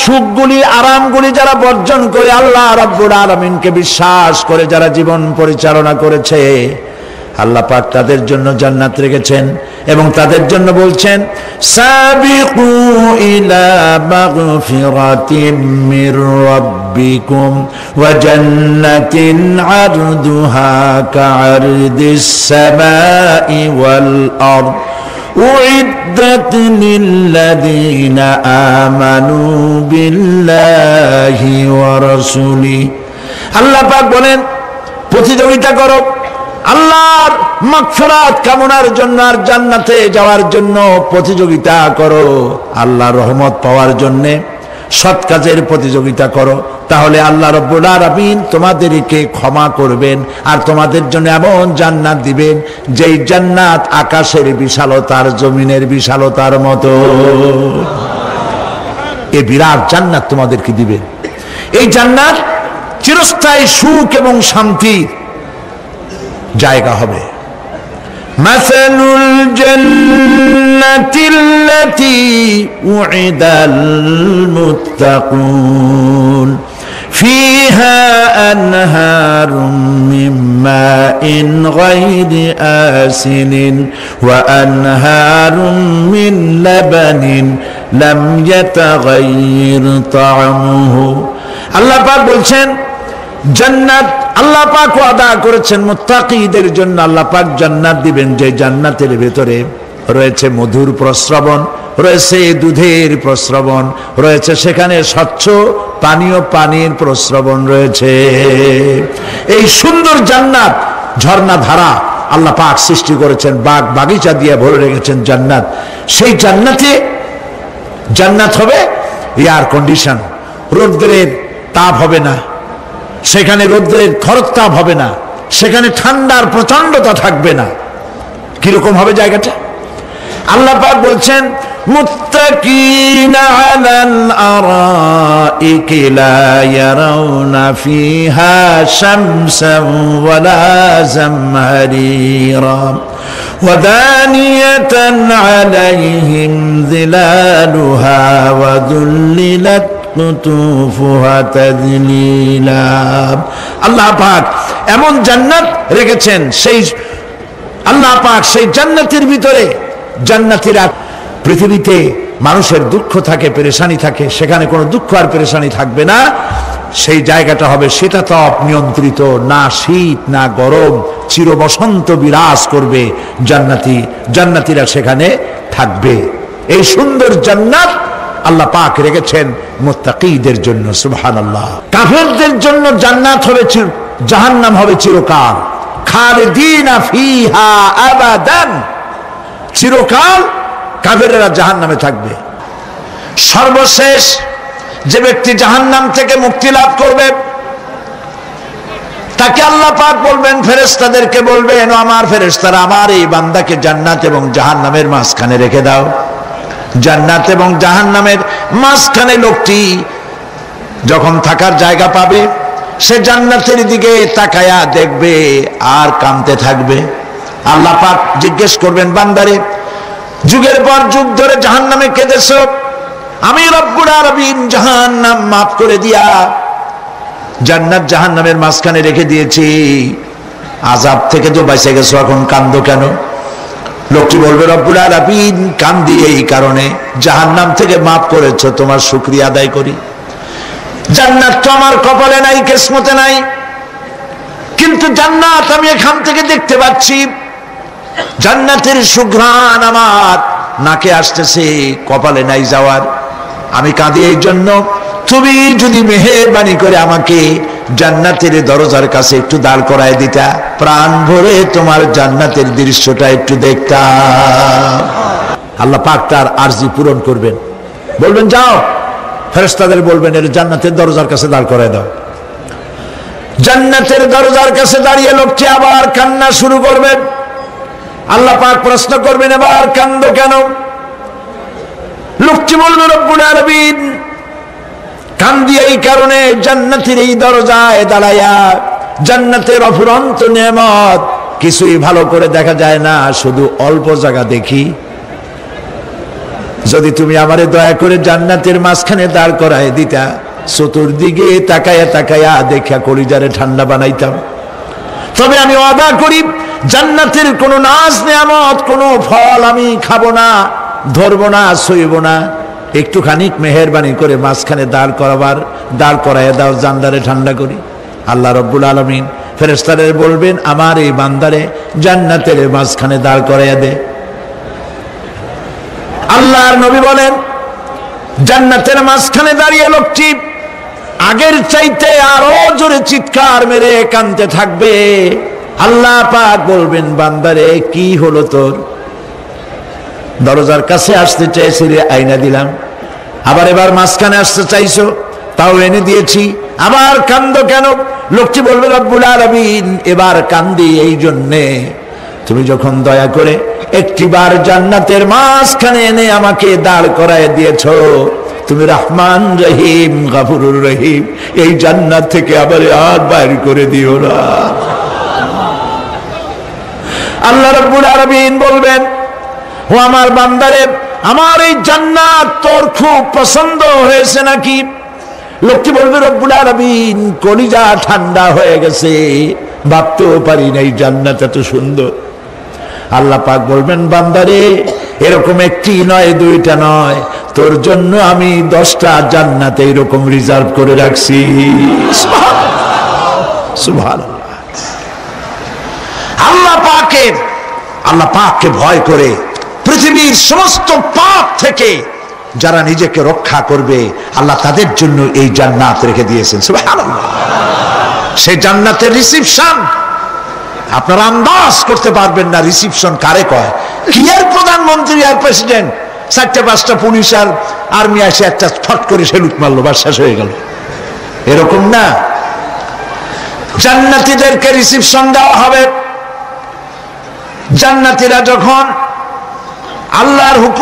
সুখগুলি আরামগুলি যারা বর্জন করে আল্লাহ রাব্বুল আলামিনকে বিশ্বাস করে যারা জীবন পরিচালনা করেছে, আল্লাহ পাক তাদের জন্য জান্নাত রেখেছেন এবং তাদের জন্য বলছেন সাবিকু ইলা মাগফিরাতিম মির রাব্বিকুম ওয়া জান্নাতিন আরদুহা কাআরদিস সামাই ওয়াল আরদ উইদ্দাত লিল্লাযীনা আমানু বিল্লাহি ওয়া রাসূলিহি। আল্লাহ পাক বলেন প্রতিযোগিতা করো আল্লাহর মাগফিরাত কামনার জন্য আর জান্নাতে যাওয়ার জন্য প্রতিযোগিতা করো, আল্লাহর রহমত পাওয়ার জন্য সৎ কাজের প্রতিযোগিতা করো, তাহলে আল্লাহ রাব্বুল আলামিন তোমাদেরকে ক্ষমা করবেন আর তোমাদের জন্য এমন জান্নাত দিবেন যেই জান্নাত আকাশের বিশালতার জমিনের বিশালতার মতো। এই বিরাট জান্নাত তোমাদেরকে দিবেন। এই জান্নাত চিরস্থায়ী সুখ এবং শান্তির জায়গা হবে। মাসালুল জান্নাতিল্লাতী উইদাল মুত্তাকুন ফিহা আনহারুম মিন মাইন গায়রি আসিনিন ওয়া আনহারুম মিন লাবানিন লাম ইয়াতাগায়্যার তা'আমুহু। আল্লাহ পাক বলছেন জান্নাত আল্লাহ পাক ওয়াদা করেছেন মুত্তাকিদের জন্য। আল্লাহ পাক জান্নাত দিবেন যে জান্নাতের ভেতরে রয়েছে মধুর প্রস্রবণ, রয়েছে দুধের প্রস্রবণ, রয়েছে সেখানে স্বচ্ছ পানীয় পানির প্রস্রবণ রয়েছে। এই সুন্দর জান্নাত ঝর্ণা ধারা আল্লাহ পাক সৃষ্টি করেছেন, বাগ বাগিচা দিয়ে ভরে রেখেছেন জান্নাত। সেই জান্নাতে জান্নাত হবে এয়ার কন্ডিশন, রৌদ্রের তাপ হবে না সেখানে, রৌদ্রের খরতাপ হবে না সেখানে, ঠান্ডার প্রচন্ডতা থাকবে না। কিরকম হবে জায়গাটা? আল্লাহ পাক বলছেন মুত্তাকিনা আলাল আরাইকি লা ইয়ারাউনা ফিহা শামসান ওয়ালা জামহারিরা ওয়া দানিয়াতান আলাইহিম যিলালুহা ওয়া যুল্লিলাত কুতুফুহা তাযলিলা। আল্লাহ পাক এমন জান্নাত রেখেছেন, সেই আল্লাহ পাক সেই জান্নাতের ভিতরে, জান্নাতীরা পৃথিবীতে মানুষের দুঃখ থাকে, পেরেশানি থাকে, সেখানে কোনো দুঃখ আর পেরেশানি থাকবে না। সেই জায়গাটা হবে শীতাতপ নিয়ন্ত্রিত, না শীত না গরম, চির বসন্ত বিরাজ করবে। জান্নাতীরা সেখানে থাকবে। এই সুন্দর জান্নাত আল্লাহ পাক রেখেছেন মুত্তাকিদের জন্য। সুবহানাল্লাহ। কাফেরদের জন্য জান্নাত হবে, জাহান্নাম হবে চিরকাল। খালিদিনা ফিহা আবাদান, চিরকাল কাফেররা জাহান্নামে থাকবে। সর্বশেষ যে ব্যক্তি জাহান্নাম থেকে মুক্তি লাভ করবে তাকে আল্লাহ পাক বলবেন, ফেরেশতাদেরকে বলবেন, ও আমার ফেরেশতারা আমার এই বান্দাকে জান্নাত এবং জাহান্নামের মাঝখানে রেখে দাও। জান্নাত এবং জাহান্নামের মাঝখানে লোকটি যখন থাকার জায়গা পাবে সে জান্নাতের দিকে তাকায়া দেখবে আর কাঁদতে থাকবে। আল্লাহ পাক জিজ্ঞেস করবেন, বান্দারে যুগের পর যুগ ধরে জাহান্নামে কেঁদেছো, আমি রব্বুল আলামিন জাহান্নাম মাফ করে দিয়া জান্নাত জাহান্নামের মাঝখানে রেখে দিয়েছি, আযাব থেকে তো বেঁচে গেছো, এখন কাঁদো কেন? লোকটি বলবে, রব্বুল আলামিন কান্দি এই কারণে, জাহান্নাম থেকে মাফ করেছো, তোমার শুকরিয়া আদায় করি। জান্নাত তো আমার কপালে নাই, কিসমতে নাই, কিন্তু জান্নাত আমি এখান থেকে দেখতে পাচ্ছি, জান্নাতের সুঘ্রাণ আমার নাকে আসতেছে, কপালে নাই যাওয়ার। আমি কাঁদি এই জন্য, তুমি যদি মেহেরবানি করে আমাকে জান্নাতের দরজার কাছে একটু দাঁড় করায় দিতা, প্রাণ ভরে তোমার জান্নাতের দৃশ্যটা একটু দেখতাম। আল্লাহ পাক তার আরজি পূরণ করবেন, বলবেন যাও, ফেরেশতাদের বলবেন এর জান্নাতের দরজার কাছে দাঁড় করায় দাও। জান্নাতের দরজার কাছে দাঁড়িয়ে লোকটি আবার কান্না শুরু করবেন। আল্লাহ পাক প্রশ্ন করবেন, এবার কান্দো কেন? লোকটি বলবে, রব্বুল আলামিন কান্দি এই কারণে, জান্নাতের এই দরজায় দাঁড়ায়া জান্নাতের অফুরন্ত নেয়ামত কিছুই ভালো করে দেখা যায় না, শুধু অল্প জায়গা দেখি। যদি তুমি আমারে দয়া করে জান্নাতের মাঝখানে দাঁড় করায় দিতা, চতুর্দিকে তাকায়া তাকায়া দেখা কলিজারে ঠান্ডা বানাইতাম। তবে আমি ওয়াদা করি জান্নাতের কোনো নাজ নেয়ামত, কোনো ফল আমি খাবো না, ধরবো না, সইব না। একটুখানি মেহেরবানি করে মাঝখানে দাঁড় করাইয়া দাও, জান্নারে ঠান্ডা করি। আল্লাহ রব্বুল আলামিন ফেরেশতাদের বলবেন, আমার এই বান্দারে জান্নাতের মাঝখানে দাঁড় করাইয়া দে। আল্লাহর নবী বলেন, জান্নাতের মাঝখানে দাঁড়িয়ে লোকটি আগের চাইতে আরো জোরে চিৎকার মেরে কাঁদতে থাকবে। আল্লাহ পাক বলবেন, বান্দারে কি হলো তোর? দরজার কাছে আসতে চাইছিলে, আইনা দিলাম। আবার এবার মাঝখানে আসতে চাইছো, তাও এনে দিয়েছি। আবার কান্দো কেন? লোকটি বলবে, রব্বুল আলামিন এবার কান্দি এই জন্যে, তুমি যখন দয়া করে একটিবার জান্নাতের মাঝখানে এনে আমাকে দাঁড় করায় দিয়েছো, তুমি রহমান রহিম গফুরুর রহিম, এই জান্নাত থেকে আবার আর বাইর করে দিও না। আল্লাহ রাব্বুল আলামিন বলবেন, ও আমার বান্দারে, আমার এই জান্নাত তোর খুব পছন্দ হয়েছে নাকি? লোকটি বলবে, রব্বুল আলামিন কলিজা ঠান্ডা হয়ে গেছে, ভাবতেও পারি না এই জান্নাত এত সুন্দর। আল্লাহ পাক বলবেন, বান্দারে এরকম একটি নয়, দুইটা নয়, তোর জন্য আমি 10টা জান্নাত এরকম রিজার্ভ করে রাখছি। সুবহানাল্লাহ। আল্লাহ পাককে ভয় করে পৃথিবীর সমস্ত পাপ থেকে যারা নিজেকে রক্ষা করবে, আল্লাহ তাদের জন্য এই জান্নাত রেখে দিয়েছেন। সুবহানাল্লাহ। সেই জান্নাতের রিসিপশন আপনারা আন্দাজ করতে পারবেন না। রিসিপশন কারে কয়? কি আর প্রধানমন্ত্রী আর প্রেসিডেন্ট, 4টা-5টা পুলিশ আর আর্মি আসে একটা ফট করে সেলুট মারলো, বা শেষ হয়ে গেল, এরকম না। জান্নাতীদেরকে রিসিপশন দেওয়া হবে। জান্নাতীরা যখন আল্লাহর হুকুম